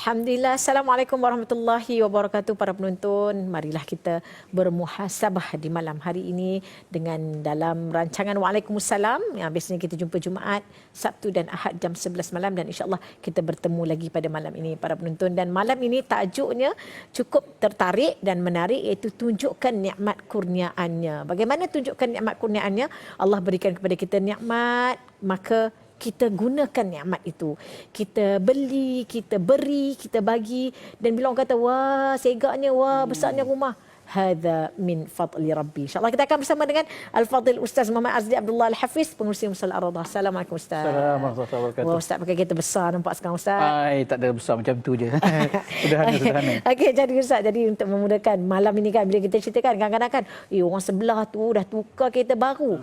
Alhamdulillah. Assalamualaikum warahmatullahi wabarakatuh para penonton. Marilah kita bermuhasabah di malam hari ini dengan dalam rancangan Waalaikumsalam yang biasanya kita jumpa Jumaat, Sabtu dan Ahad jam 11 malam, dan insya-Allah kita bertemu lagi pada malam ini para penonton. Dan malam ini tajuknya cukup tertarik dan menarik, iaitu tunjukkan nikmat kurniaannya. Bagaimana tunjukkan nikmat kurniaannya? Allah berikan kepada kita nikmat, maka kita gunakan nikmat itu. Kita beli, kita beri, kita bagi. Dan bila orang kata, wah segaknya, wah besarnya rumah. Hadza min fadli Rabbi. InsyaAllah kita akan bersama dengan Al-Fadhil Ustaz Muhammad Azli Abdullah Al-Hafiz, pengurusi Musal Ar-Radah. Assalamualaikum Ustaz. Assalamualaikum. Wah Ustaz pakai kereta besar nampak sekarang Ustaz. Tak ada besar macam tu je. Sederhana. Okey, jadi Ustaz, jadi untuk memudahkan malam ini kan, bila kita ceritakan kadang-kadang kan, orang sebelah tu dah tukar kereta baru.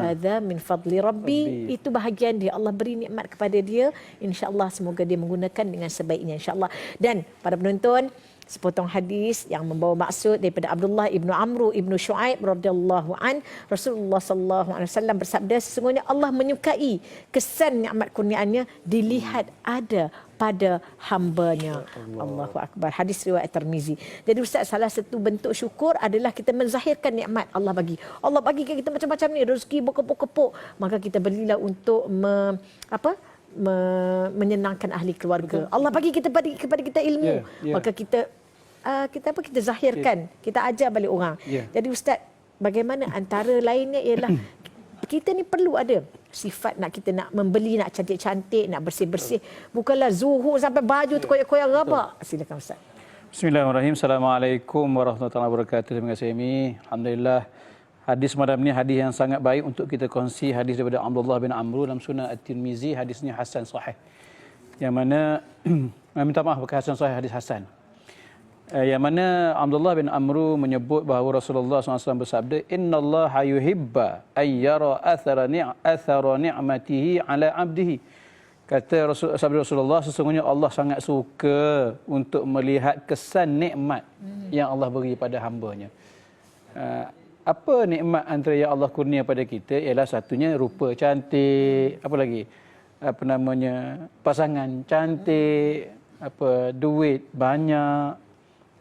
Hadza min fadli Rabbi. Itu bahagian dia. Allah beri nikmat kepada dia. Insya-Allah semoga dia menggunakan dengan sebaiknya insya-Allah. Dan para penonton, sepotong hadis yang membawa maksud daripada Abdullah ibnu Amru ibnu Shu'aib radhiyallahu an, Rasulullah sallallahu alaihi wasallam bersabda, sesungguhnya Allah menyukai kesan nikmat kurniaannya dilihat ada pada hambanya. Allahu akbar. Hadis riwayat Tirmizi. Jadi Ustaz, salah satu bentuk syukur adalah kita menzahirkan nikmat Allah bagi. Allah bagi kita macam-macam ni, rezeki berkepuk-kepuk, maka kita berilah untuk menyenangkan ahli keluarga. Betul. Allah bagi kita kepada kita ilmu, maka kita zahirkan, kita ajar balik orang. Jadi Ustaz, bagaimana antara lainnya ialah kita ni perlu ada sifat kita nak membeli, nak cantik-cantik, nak bersih-bersih. Bukanlah zuhur sampai baju tu koyak-koyak rabak. Silakan Ustaz. Bismillahirrahmanirrahim. Assalamualaikum warahmatullahi wabarakatuh. Terima kasih Amy. Alhamdulillah. Hadis malam ni hadis yang sangat baik untuk kita kongsi. Hadis daripada Abdullah bin Amru dalam Sunan At-Tirmizi. Hadisnya hasan sahih. Yang mana minta maaf bukan hasan sahih, hadis hasan. Yang mana Abdullah bin Amru menyebut bahawa Rasulullah SAW bersabda, innallaha yuhibba an yara athara ni'matihi ala 'abdihi. Kata Rasulullah, sesungguhnya Allah sangat suka untuk melihat kesan nikmat yang Allah beri pada hamba-Nya. Apa nikmat antara yang Allah kurnia pada kita ialah satunya rupa cantik, apa lagi? Pasangan cantik, duit banyak,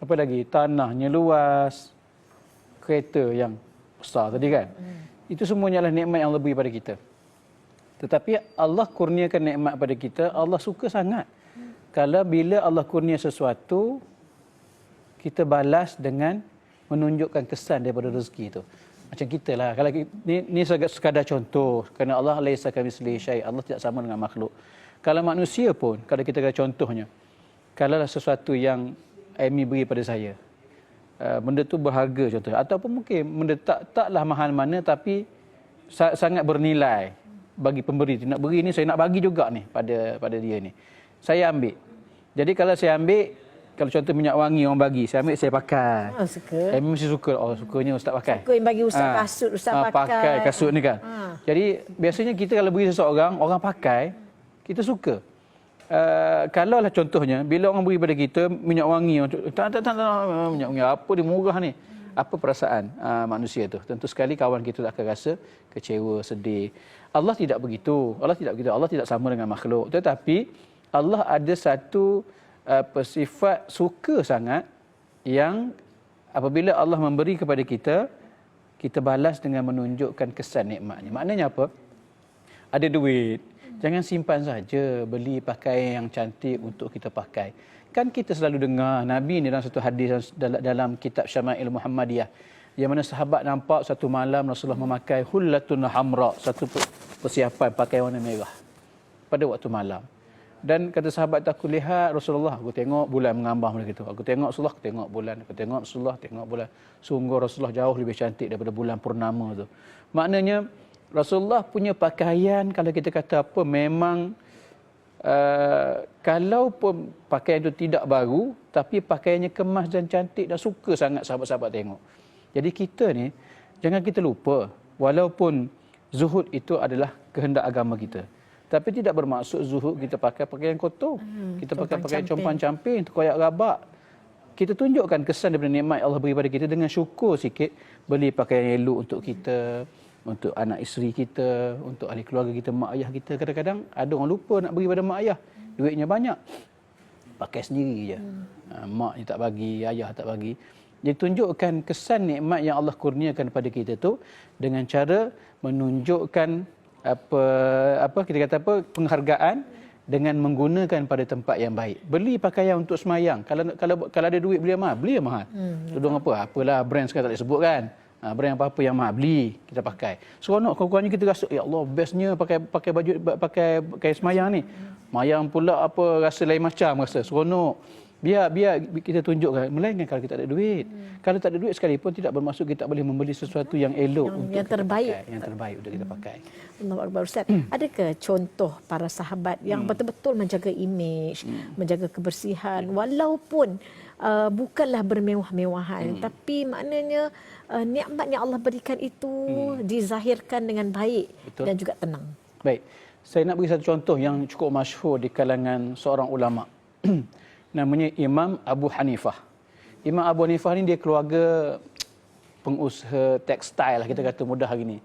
apa lagi? Tanahnya luas, kereta yang besar tadi kan. Itu semuanya adalah nikmat yang Allah beri pada kita. Tetapi Allah kurniakan nikmat pada kita, Allah suka sangat. Kalau bila Allah kurnia sesuatu, kita balas dengan menunjukkan kesan daripada rezeki itu. Macam kita lah. Kalau ni sekadar contoh, kerana Allah laisa kamitslihi syai', Allah tidak sama dengan makhluk. Kalau manusia pun, kalau kita kata contohnya, kalau sesuatu yang Amy beri pada saya, benda tu berharga contohnya, ataupun mungkin benda taklah mahal mana tapi sangat bernilai bagi pemberi. Nak beri ni, saya nak bagi juga ni pada dia ni. Saya ambil. Jadi kalau saya ambil, kalau contoh minyak wangi orang bagi, saya ambil, saya pakai. Suka. Saya mesti suka. Sukanya Ustaz pakai. Suka yang bagi Ustaz kasut, Ustaz pakai kasut ni kan. Jadi biasanya kita kalau beri seseorang, orang pakai, kita suka. Kalau lah contohnya, bila orang beri pada kita minyak wangi, minyak wangi apa dia murah ni. Apa perasaan manusia tu? Tentu sekali kawan kita akan rasa kecewa, sedih. Allah tidak begitu. Allah tidak sama dengan makhluk. Tetapi Allah ada satu sifat suka sangat yang apabila Allah memberi kepada kita, kita balas dengan menunjukkan kesan nikmatnya. Maknanya apa? Ada duit, jangan simpan saja, beli pakaian yang cantik untuk kita pakai. Kan kita selalu dengar Nabi ni dalam satu hadis dalam kitab Syama'il Muhammadiyah, yang mana sahabat nampak satu malam Rasulullah memakai hullatun hamra, satu persiapan pakai warna merah pada waktu malam. Dan kata sahabat, aku lihat Rasulullah, aku tengok bulan mengambang macam itu. Aku tengok Rasulullah, aku tengok bulan. Aku tengok Rasulullah, tengok bulan. Sungguh Rasulullah jauh lebih cantik daripada bulan purnama tu. Maknanya Rasulullah punya pakaian, kalau kita kata apa, memang kalau pun pakaian itu tidak baru, tapi pakaiannya kemas dan cantik, dan suka sangat sahabat-sahabat tengok. Jadi kita ni, jangan kita lupa, walaupun zuhud itu adalah kehendak agama kita, tapi tidak bermaksud zuhud kita pakai pakaian kotor. Kita pakai pakaian compang-camping, koyak rabak. Kita tunjukkan kesan daripada nikmat Allah beri pada kita dengan syukur sikit. Beli pakaian elok untuk kita, untuk anak isteri kita, untuk ahli keluarga kita, mak ayah kita. Kadang-kadang ada orang lupa nak beri pada mak ayah. Duitnya banyak. pakai sendiri je. Mak ni tak bagi, ayah tak bagi. Dia tunjukkan kesan nikmat yang Allah kurniakan kepada kita tu dengan cara menunjukkan apa kita kata apa penghargaan dengan menggunakan pada tempat yang baik. Beli pakaian untuk semayang. Kalau ada duit beli yang mahal, beli yang mahal. Tudung apa? Apalah brand sekarang tak boleh sebut kan. Brand apa-apa yang mahal beli, kita pakai. Seronok kurang-kurangnya kita rasa ya Allah bestnya pakai baju pakai semayang ni. Mayang pula apa rasa lain macam rasa seronok. Biar kita tunjukkan. Melainkan kalau kita tak ada duit. Kalau tak ada duit sekalipun tidak bermaksud kita tak boleh membeli sesuatu yang elok untuk yang terbaik. Pakai, yang terbaik untuk kita pakai. Allahu Akbar. Ustaz, adakah contoh para sahabat yang betul-betul menjaga imej, menjaga kebersihan walaupun bukanlah bermewah-mewahan, tapi maknanya nikmat yang Allah berikan itu dizahirkan dengan baik. Betul. Dan juga tenang. Baik. Saya nak beri satu contoh yang cukup masyhur di kalangan seorang ulama. Namanya Imam Abu Hanifah. Imam Abu Hanifah ni dia keluarga pengusaha tekstil lah, kita kata mudah hari ni.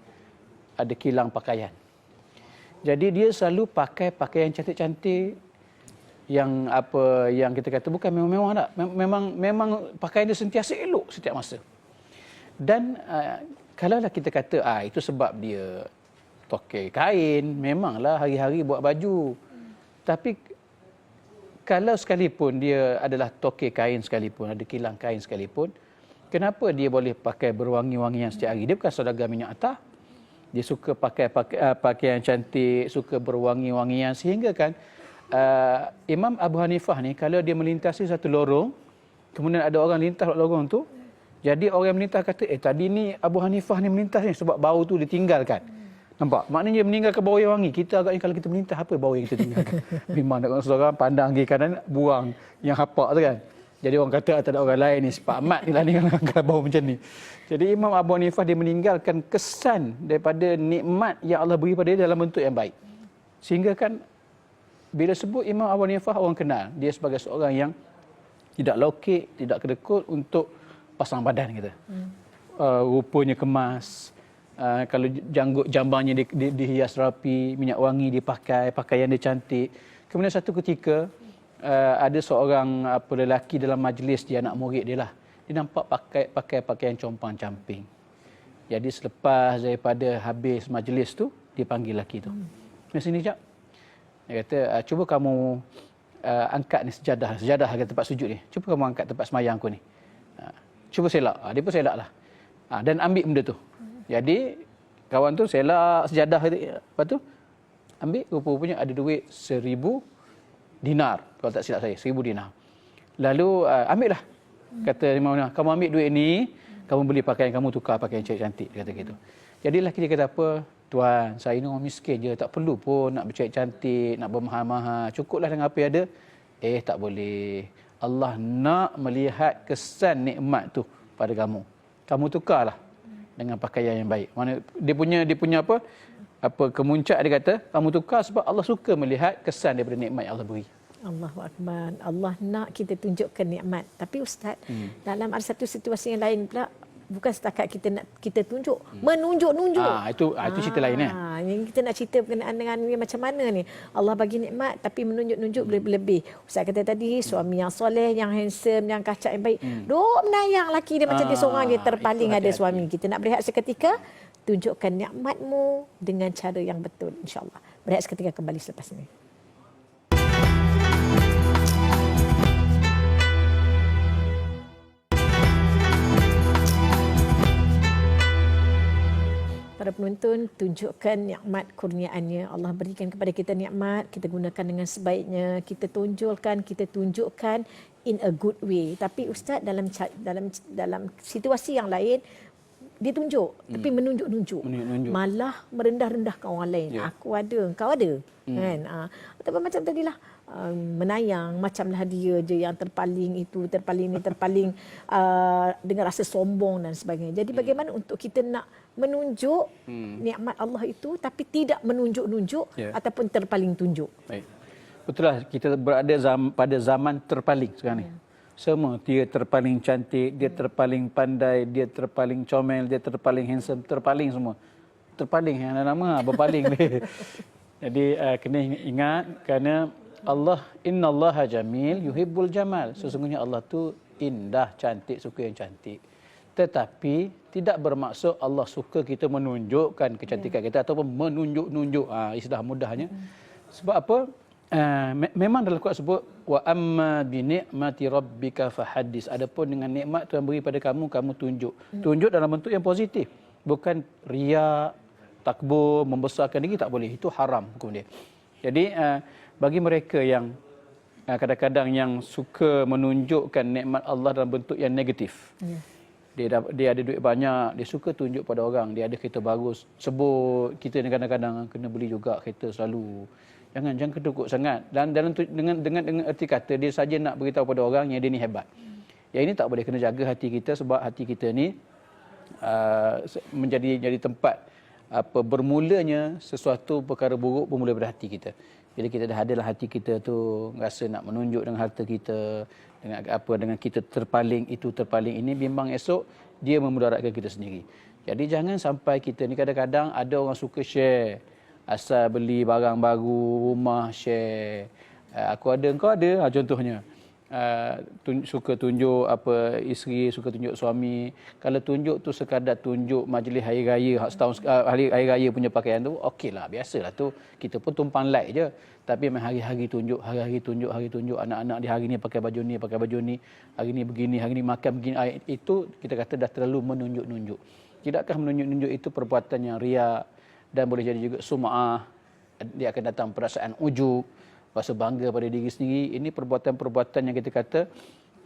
Ada kilang pakaian. Jadi dia selalu pakai pakaian cantik-cantik yang kita kata bukan mewah-mewah tak. Memang pakaian dia sentiasa elok setiap masa. Dan kalaulah kita kata itu sebab dia tokek kain, memanglah hari-hari buat baju. Tapi kalau sekalipun dia adalah tokek kain sekalipun, ada kilang kain sekalipun, kenapa dia boleh pakai berwangi-wangian setiap hari? Dia bukan saudagar minyak atah. Dia suka pakai pakaian cantik, suka berwangi-wangian sehingga kan Imam Abu Hanifah ni kalau dia melintasi satu lorong, kemudian ada orang lintas lorong tu, jadi orang yang melintas kata, tadi ni Abu Hanifah ni melintas ni sebab bau tu ditinggalkan. Nampak? Maknanya dia meninggalkan bau yang wangi. Kita agaknya kalau kita melintas, apa bau yang kita tinggalkan? Memang nak seorang pandang kiri kanan, buang yang hapak tu kan. Jadi orang kata tak ada orang lain ni, Pak Ahmad ni lah ni kalau bau macam ni. Jadi Imam Abu Hanifah dia meninggalkan kesan daripada nikmat yang Allah beri pada dia dalam bentuk yang baik. Sehingga kan bila sebut Imam Abu Hanifah, orang kenal dia sebagai seorang yang tidak lokek, tidak kedekut untuk pasang badan kita. Rupanya kemas. Kalau janggut jambangnya dihias rapi, minyak wangi dipakai, pakaian dia cantik. Kemudian satu ketika ada seorang lelaki dalam majlis dia, anak murid dia lah. Dia nampak pakai pakaian compang-camping. Jadi selepas daripada habis majlis tu, dia panggil lelaki tu. Mari sini jap. Dia kata, cuba kamu angkat ni sejadah ke tempat sujud ni. Cuba kamu angkat tempat semayang aku ni. Cuba selak. Dia pun selak lah. Dan ambil benda tu. Jadi kawan tu selak sejadah itu, lepas tu ambil, rupanya ada duit 1,000 dinar. Kalau tak silap saya, 1,000 dinar. Lalu ambil lah. Kata Imam, kamu ambil duit ni, kamu beli pakaian, kamu tukar pakaian cantik-cantik. Dia kata gitu. Jadi lelaki dia kata apa? Tuan, saya ni orang miskin je, tak perlu pun nak bercantik-cantik, nak bermahal-mahal. Cukuplah dengan apa yang ada. Tak boleh. Allah nak melihat kesan nikmat tu pada kamu. Kamu tukarlah dengan pakaian yang baik. Mana dia punya apa kemuncak dia kata, kamu tukar sebab Allah suka melihat kesan daripada nikmat yang Allah beri. Allahu Akbar. Allah nak kita tunjukkan nikmat. Tapi Ustaz, dalam ada satu situasi yang lain pula, bukan setakat kita tunjuk, menunjuk-nunjuk. Itu cerita lain Yang kita nak cerita berkenaan dengan ni macam mana ni. Allah bagi nikmat tapi menunjuk-nunjuk lebih-lebih. Ustaz kata tadi, suami yang soleh, yang handsome, yang kacak yang baik. Duk menayang laki dia macam dia seorang dia terpaling ada suami. Kita nak berehat seketika, tunjukkan nikmatmu dengan cara yang betul, insya-Allah. Berehat seketika, kembali selepas ini. Para penonton, tunjukkan nikmat kurniaannya. Allah berikan kepada kita nikmat, kita gunakan dengan sebaiknya, kita tunjukkan in a good way. Tapi Ustaz dalam situasi yang lain dia tunjuk, tapi menunjuk-nunjuk. Malah merendah-rendahkan orang lain. Aku ada, engkau ada. Kan? Ataupun macam tadilah, menayang, macamlah dia je yang terpaling dengan rasa sombong dan sebagainya. Jadi bagaimana untuk kita nak menunjuk nikmat Allah itu tapi tidak menunjuk-nunjuk ataupun terpaling tunjuk. Baik. Betul lah, kita berada pada zaman terpaling sekarang ni. Semua dia terpaling cantik, dia terpaling pandai, dia terpaling comel, dia terpaling handsome, terpaling semua. Terpaling yang ada nama berpaling dia. Jadi kena ingat kerana Allah, innallaha jamil yuhibbul jamal. Sesungguhnya Allah tu indah, cantik, suka yang cantik. Tetapi tidak bermaksud Allah suka kita menunjukkan kecantikan kita ataupun menunjuk-nunjuk. Istilah mudahnya. Sebab apa? Memang dalam Quran sebut wa amma bi ni'mati rabbika fahaddis. Adapun dengan nikmat Tuhan beri pada kamu, kamu tunjuk. Tunjuk dalam bentuk yang positif. Bukan riak, takbur, membesarkan diri, tak boleh. Itu haram hukum dia. Jadi bagi mereka yang kadang-kadang yang suka menunjukkan nikmat Allah dalam bentuk yang negatif. Dia ada duit banyak, dia suka tunjuk pada orang, dia ada kereta bagus, sebut kita ni kadang-kadang kena beli juga kereta selalu. Jangan kedukuk sangat. Dan dengan erti kata dia saja nak beritahu pada orang yang dia ni hebat. Yang ini tak boleh, kena jaga hati kita sebab hati kita ni menjadi tempat bermulanya sesuatu perkara buruk bermula dari hati kita. Bila kita dah adalah hati kita tu rasa nak menunjuk dengan harta kita, dengan kita terpaling ini, bimbang esok dia memudaratkan kita sendiri. Jadi jangan sampai kita ni kadang-kadang ada orang suka share, asal beli barang baru, rumah share. Aku ada, engkau ada, contohnya. Suka tunjuk isteri, suka tunjuk suami. Kalau tunjuk tu sekadar tunjuk majlis hari raya, setahun hari raya punya pakaian tu, okeylah, biasalah tu. Kita pun tumpang like je. Tapi memang hari-hari tunjuk, anak-anak di hari ni pakai baju ni, hari ni begini, hari ni makan begini. Itu kita kata dah terlalu menunjuk-nunjuk. Tidakkah menunjuk-nunjuk itu perbuatan yang riak dan boleh jadi juga sum'ah. Dia akan datang perasaan ujub, rasa bangga pada diri sendiri. Ini perbuatan-perbuatan yang kita kata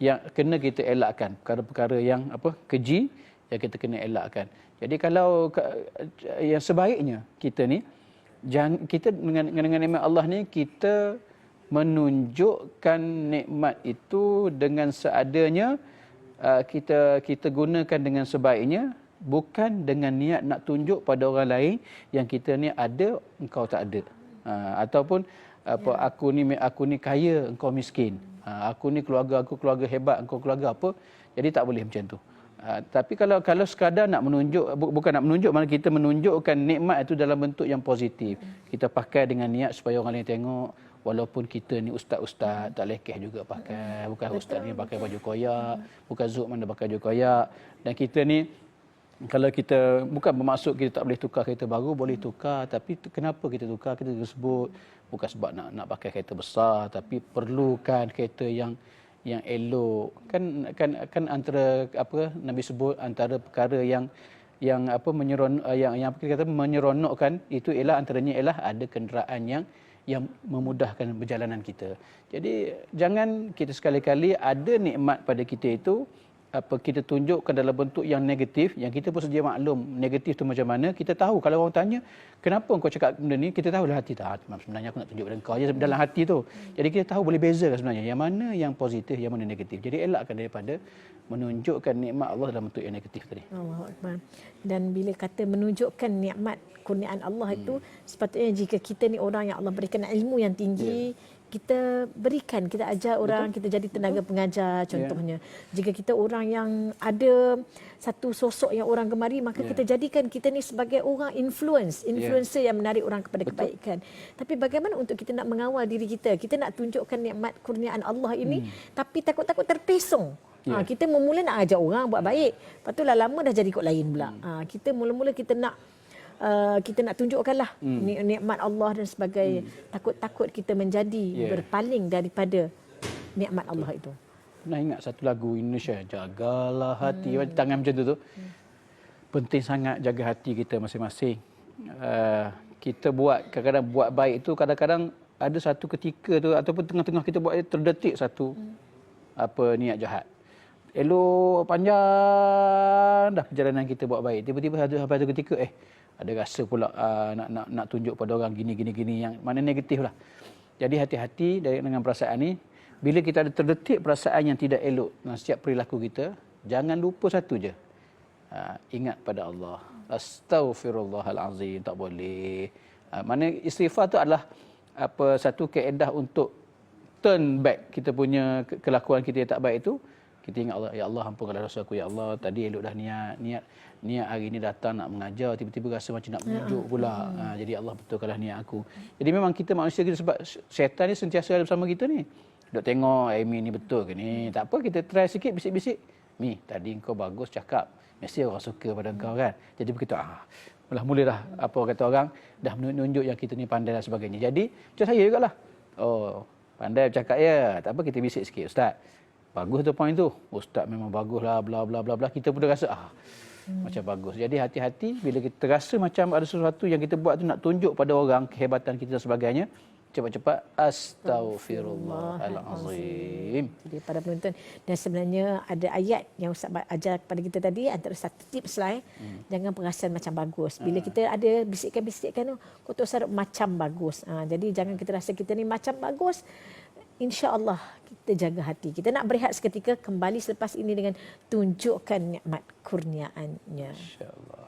yang kena kita elakkan, perkara-perkara yang keji yang kita kena elakkan. Jadi kalau yang sebaiknya kita ni kita dengan nikmat Allah ni kita menunjukkan nikmat itu dengan seadanya, kita gunakan dengan sebaiknya, bukan dengan niat nak tunjuk pada orang lain yang kita ni ada, engkau tak ada. Ataupun aku ni kaya, engkau miskin. Aku ni keluarga hebat, engkau keluarga apa. Jadi tak boleh macam tu. Tapi kalau sekadar nak menunjuk, bukan nak menunjuk, malah kita menunjukkan nikmat itu dalam bentuk yang positif. Kita pakai dengan niat supaya orang lain tengok, walaupun kita ni ustaz-ustaz, tak lekeh juga pakai. Bukan ustaz ni pakai baju koyak, bukan Zuk mana pakai baju koyak. Dan kita ni, kalau kita bukan bermaksud kita tak boleh tukar kereta baru, boleh tukar. Tapi kenapa kita tukar? Kita sebut bukan sebab nak pakai kereta besar, tapi perlukan kereta yang elok. Kan antara Nabi sebut antara perkara yang menyeronokkan itu ialah antaranya ialah ada kenderaan yang memudahkan perjalanan kita. Jadi jangan kita sekali-kali ada nikmat pada kita itu kita tunjukkan dalam bentuk yang negatif, yang kita pun sedia maklum negatif tu macam mana. Kita tahu kalau orang tanya kenapa engkau cakap benda ni, kita tahulah hati tak, sebenarnya aku nak tunjuk pada engkau je dalam hati tu. Jadi kita tahu, boleh bezakan sebenarnya yang mana yang positif, yang mana negatif. Jadi elakkan daripada menunjukkan nikmat Allah dalam bentuk yang negatif tadi. Allahu Akbar. Dan bila kata menunjukkan nikmat kurniaan Allah itu, sepatutnya jika kita ni orang yang Allah berikan ilmu yang tinggi, kita berikan, kita ajar orang, kita jadi tenaga pengajar contohnya. Jika kita orang yang ada satu sosok yang orang gemari, maka kita jadikan kita ni sebagai orang influencer yang menarik orang kepada kebaikan. Tapi bagaimana untuk kita nak mengawal diri kita? Kita nak tunjukkan nikmat kurniaan Allah ini, tapi takut-takut terpesong. Kita mula-mula nak ajar orang buat baik, lepas tu lama dah jadi ikut lain pula. Kita mula-mula kita nak tunjukkanlah nikmat Allah dan sebagainya. Takut-takut kita menjadi berpaling daripada nikmat Allah itu. Pernah ingat satu lagu Indonesia, jagalah hati, tangan macam tu. Penting sangat jaga hati kita masing-masing. Kita kadang-kadang buat baik itu, kadang-kadang ada satu ketika tu ataupun tengah-tengah kita buat terdetik satu niat jahat. Elok panjang dah perjalanan kita buat baik. Tiba-tiba ada satu ketika ada rasa pula nak tunjuk pada orang gini yang mana negatif lah. Jadi hati-hati dengan perasaan ni. Bila kita ada terdetik perasaan yang tidak elok dalam setiap perilaku kita, jangan lupa satu je. Ingat pada Allah. Astaghfirullahalazim, tak boleh. Mana istighfar tu adalah satu kaedah untuk turn back kita punya kelakuan kita yang tak baik itu. Kita ingat Allah, ya Allah ampunkanlah dosa aku, ya Allah tadi elok dah niat hari ni datang nak mengajar, tiba-tiba rasa macam nak menunjuk pula. Jadi Allah betulkanlah niat aku. Jadi memang kita manusia kita, sebab syaitan ni sentiasa ada bersama kita ni. Duk tengok, Amy ni betul ke ni? Tak apa, kita try sikit, bisik-bisik. Mi, tadi kau bagus cakap. Mesti orang suka pada kau kan. Jadi begitu, mula dah, apa kata orang, dah menunjuk yang kita ni pandai dan sebagainya. Jadi, macam saya jugalah. Oh, pandai bercakap ya. Tak apa, kita bisik sikit. Ustaz, bagus tu point tu. Ustaz memang bagus lah, bla bla bla bla. Kita pun dah rasa, macam bagus. Jadi hati-hati bila kita rasa macam ada sesuatu yang kita buat tu nak tunjuk pada orang kehebatan kita dan sebagainya, cepat-cepat astaghfirullahalazim. Jadi pada penonton, dan sebenarnya ada ayat yang Ustaz ajar kepada kita tadi, antara satu tips lah, jangan perasan macam bagus. Bila kita ada bisikan-bisikan tu, kau tu Ustaz macam bagus. Jadi jangan kita rasa kita ni macam bagus. InsyaAllah kita jaga hati. Kita nak berehat seketika, kembali selepas ini dengan tunjukkan nikmat kurniaannya. InsyaAllah.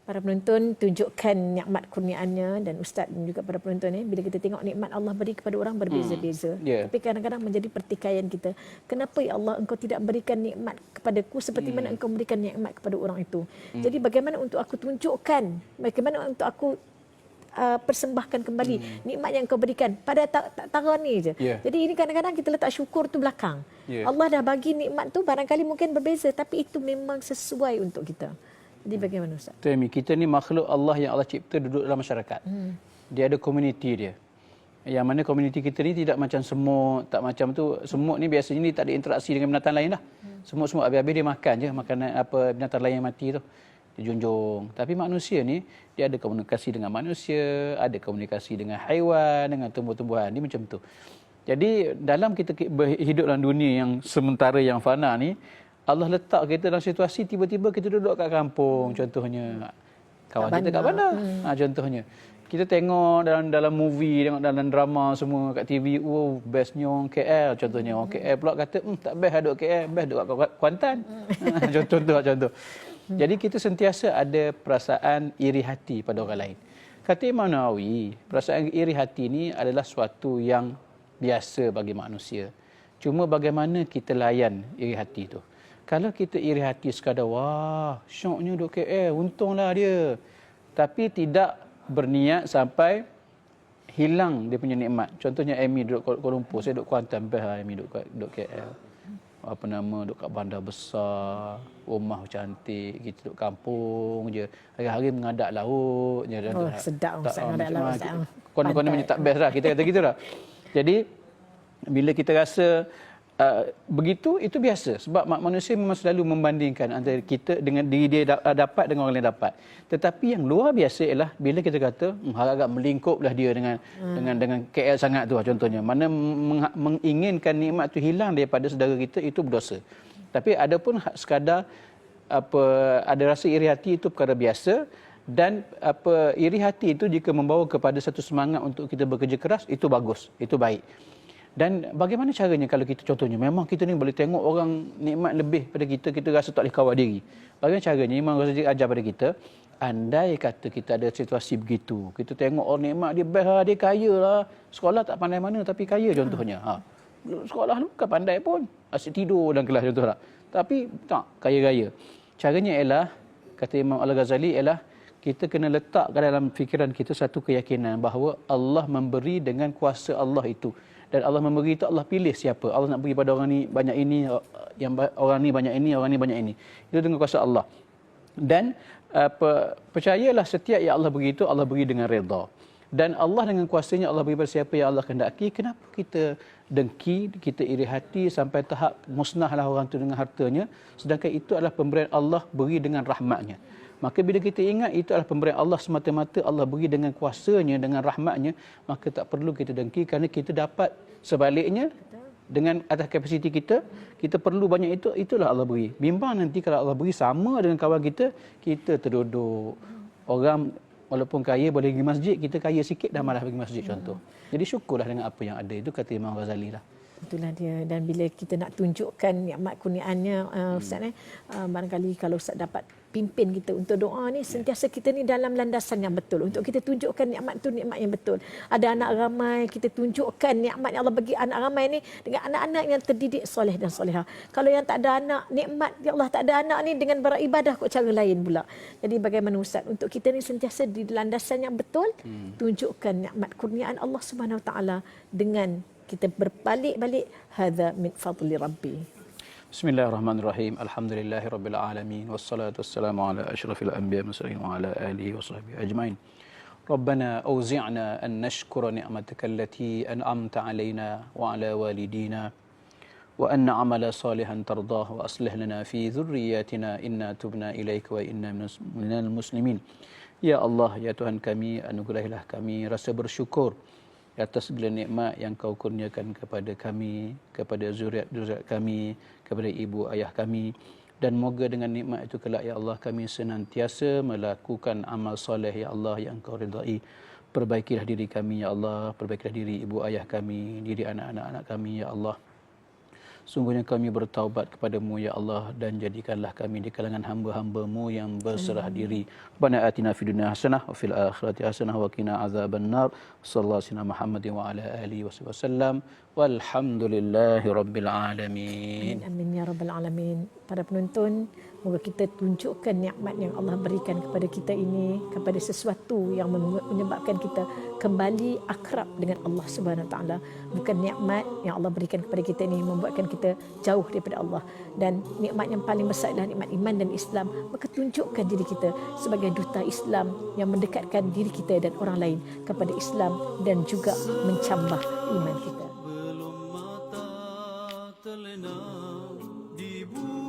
Para penonton, tunjukkan nikmat kurniaannya, dan Ustaz dan juga para penonton bila kita tengok nikmat Allah beri kepada orang berbeza-beza. Tapi kadang-kadang menjadi pertikaian kita. Kenapa ya Allah engkau tidak berikan nikmat kepadaku seperti mana engkau berikan nikmat kepada orang itu? Jadi bagaimana untuk aku tunjukkan, bagaimana untuk aku persembahkan kembali nikmat yang kau berikan pada tara ni je. Jadi ini kadang-kadang kita letak syukur tu belakang. Allah dah bagi nikmat tu barangkali mungkin berbeza, tapi itu memang sesuai untuk kita. Jadi bagaimana Ustaz? Temi, kita ni makhluk Allah yang Allah cipta duduk dalam masyarakat. Dia ada komuniti dia. Yang mana komuniti kita ni tidak macam semut, tak macam tu. Semut ni biasanya ni tak ada interaksi dengan binatang lain lah. Semut-semut habis-habis dia makan je makanan apa binatang lain yang mati tu. Dia junjung. Tapi manusia ni dia ada komunikasi dengan manusia, ada komunikasi dengan haiwan, dengan tumbuh-tumbuhan. Dia macam tu. Jadi dalam kita hidup dalam dunia yang sementara yang fana ni, Allah letak kita dalam situasi tiba-tiba kita duduk kat kampung contohnya. Kawan kita kat bandar. Contohnya. Kita tengok dalam movie, tengok dalam drama semua kat TV, bestnya orang KL contohnya. Orang KL pula kata, tak best duduk KL, best duduk kat Kuantan. Contoh. Jadi kita sentiasa ada perasaan iri hati pada orang lain. Kata Imam Nawawi, perasaan iri hati ni adalah suatu yang biasa bagi manusia. Cuma bagaimana kita layan iri hati tu. Kalau kita iri hati sekadar, wah, syoknya duduk KL, untunglah dia. Tapi tidak berniat sampai hilang dia punya nikmat. Contohnya Amy duduk Kuala Lumpur, saya duduk Kuantan, best lah Amy duduk KL. Apa nama, duduk kat bandar besar, rumah cantik, kita duduk kampung je. Hari-hari mengadap laut je. Sedap mengadap laut. Konon-konon macam tak best lah, kita kata gitu lah. Jadi, bila kita rasa begitu, itu biasa. Sebab manusia memang selalu membandingkan antara kita dengan diri dia dapat dengan orang lain dapat. Tetapi yang luar biasa ialah bila kita kata agak melingkuplah dia dengan KL sangat tu contohnya. Mana menginginkan nikmat tu hilang daripada saudara kita, itu berdosa. Tapi ada pun sekadar ada rasa iri hati, itu perkara biasa. Dan iri hati itu jika membawa kepada satu semangat untuk kita bekerja keras, itu bagus, itu baik. Dan bagaimana caranya kalau kita contohnya, memang kita ni boleh tengok orang nikmat lebih pada kita, kita rasa tak boleh kawal diri. Bagaimana caranya? Imam Ghazali ajar pada kita, andai kata kita ada situasi begitu, kita tengok orang nikmat, dia best lah, dia kaya lah, sekolah tak pandai mana tapi kaya contohnya. Sekolah lu bukan pandai pun, asyik tidur dalam kelas contohnya. Tapi tak, kaya-kaya. Caranya ialah, kata Imam Al-Ghazali ialah, kita kena letakkan dalam fikiran kita satu keyakinan bahawa Allah memberi dengan kuasa Allah itu. Dan Allah memberi itu, Allah pilih siapa. Allah nak beri pada orang ni banyak ini, orang ni banyak ini, orang ni banyak ini. Itu dengan kuasa Allah. Dan percayalah setiap yang Allah beri itu, Allah beri dengan redha. Dan Allah dengan kuasanya Allah beri pada siapa yang Allah kehendaki. Kenapa kita dengki, kita iri hati sampai tahap musnahlah orang itu dengan hartanya. Sedangkan itu adalah pemberian Allah beri dengan rahmatnya. Maka bila kita ingat itu adalah pemberian Allah semata-mata, Allah beri dengan kuasanya, dengan rahmatnya, maka tak perlu kita dengki kerana kita dapat sebaliknya dengan atas kapasiti kita, kita perlu banyak itu, itulah Allah beri. Bimbang nanti kalau Allah beri sama dengan kawan kita, kita terduduk. Orang walaupun kaya boleh pergi masjid, kita kaya sikit dah malah pergi masjid contoh. Jadi syukurlah dengan apa yang ada. Itu kata Imam Ghazali lah. Itulah dia. Dan bila kita nak tunjukkan nikmat kurniaannya, Ustaz, barangkali kalau Ustaz dapat pimpin kita untuk doa ni, sentiasa kita ni dalam landasan yang betul. Untuk kita tunjukkan nikmat tu nikmat yang betul. Ada anak ramai, kita tunjukkan nikmat yang Allah bagi anak ramai ni dengan anak-anak yang terdidik soleh dan soleha. Kalau yang tak ada anak, nikmat ya Allah tak ada anak ni dengan beribadah kok cara lain pula. Jadi bagaimana Ustaz, untuk kita ni sentiasa di landasan yang betul, tunjukkan nikmat kurniaan Allah Subhanahu Wa Taala dengan kita berbalik-balik, hadza min fadli rabbi. Bismillahirrahmanirrahim. Alhamdulillahirabbil alamin wassalatu wassalamu ala asyrafil anbiya'i wal mursalin wa ala alihi washabbihi ajmain. Rabbana awzi'na an nashkura ni'mataka allati an'amta 'alaina wa 'ala walidina wa an na'mala salihan tardah wa aslih lana fi dhurriyyatina inna tubna ilaika wa inna minal muslimin. Ya Allah, ya Tuhan kami, anugerahilah kami rasa bersyukur atas segala nikmat yang Kau kurniakan kepada kami, kepada zuriat-zuriat kami, kepada ibu ayah kami, dan moga dengan nikmat itu kelak ya Allah kami senantiasa melakukan amal soleh ya Allah yang Kau ridai. Perbaikilah diri kami ya Allah, perbaikilah diri ibu ayah kami, diri anak-anak kami ya Allah. Sungguhnya kami bertaubat kepadamu ya Allah, dan jadikanlah kami di kalangan hamba-hamba-Mu yang berserah diri. Rabbana atina fid dunya hasanah wa fil akhirati hasanah wa qina azabannar. Sallallahu alaihi Muhammadin wa ala alihi wasallam. Walhamdulillahi rabbil alamin. Amin ya rabbal alamin. Para penonton, moga kita tunjukkan nikmat yang Allah berikan kepada kita ini, kepada sesuatu yang menyebabkan kita kembali akrab dengan Allah Subhanahu Wa Taala. Bukan nikmat yang Allah berikan kepada kita ini membuatkan kita jauh daripada Allah. Dan nikmat yang paling besar adalah nikmat iman dan Islam. Maka tunjukkan diri kita sebagai duta Islam yang mendekatkan diri kita dan orang lain kepada Islam dan juga mencambah iman kita. Belum mata terlena di bumi.